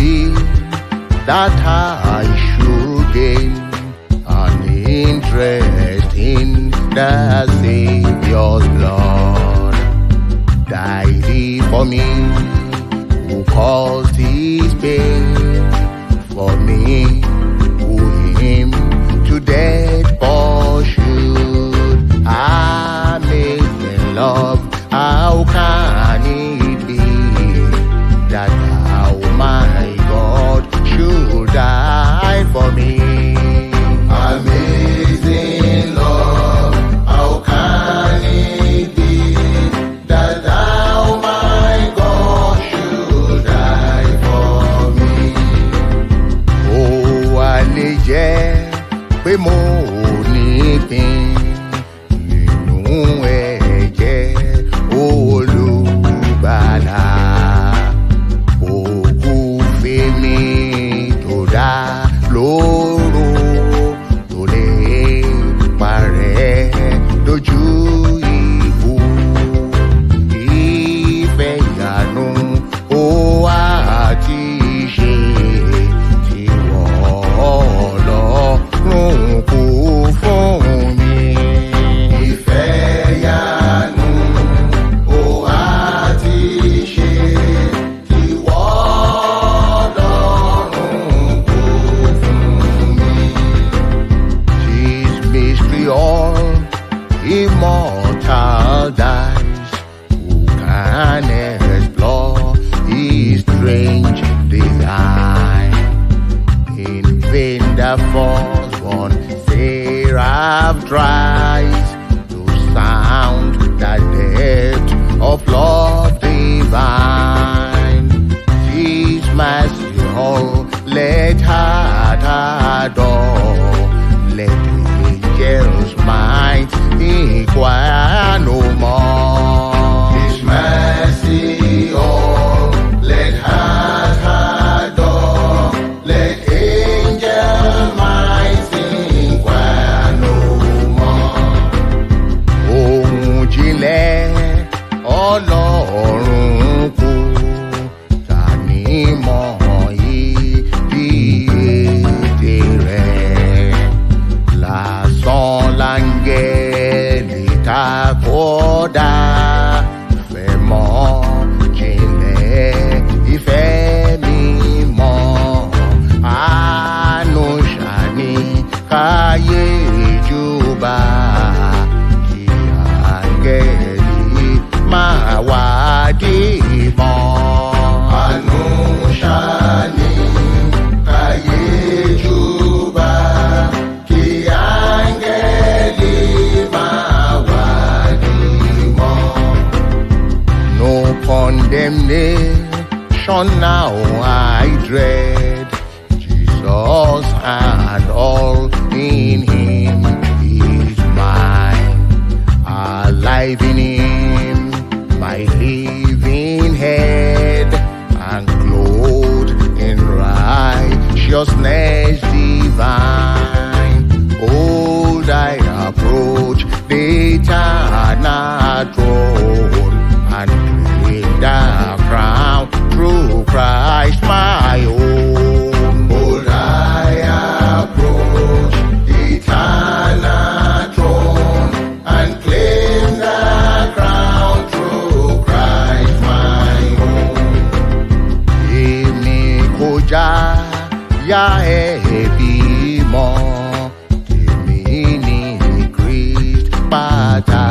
be that I should gain an interest in the Saviour's blood. Died he for me, who caused his pain, for me, who him to death pursued. Amazing love, how can it be that thou, my God, should die for me? Amazing love, how can it be that thou, my God, should die for me? Oh, alleluia, pé mo ní pín nínú ẹ̀jẹ̀ Olugbala. Òkú fèmí tó dá lóró tó lè parẹ́ doju ikú. Ìfẹ́ yanu ó àti ṣe Ti Wọ Ọlọrun kú fún mi. Ìfẹ́ yanu ó àti ṣe Ti Wọ Ọlọrun kú fún mi. This mystery all immortal dies. Who can explore his strange design? In vain the firstborn seraph tries to sound the depth of love divine. This mercy all let heart adore. Let angels might inquire no more. This mercy all let heart adore. Let angels might inquire no more. Ohun jinlẹ Ọlọ́run kú, Tani mọ ìdí ètè rẹ̀. Lasan angẹli takoda fẹ́ mọ̀ jinlẹ ìfẹ́ mimọ. Àánú ṣàní káyé jubà, kí angẹli máa wadi mọ́. Àánú ṣàní káyé jubà, kí angẹli máa wadi mọ́. No condemnation now I dread. Jesus and all in him is mine. Alive in him, my living head, and clothed in righteousness divine. Old I approach the eternal throne, and claim the crown through Christ my own. Old I approach the eternal throne, and claim the crown through Christ my own. Èmi kò já yá ẹ̀bi mọ́, tèmi ní Christ pátá.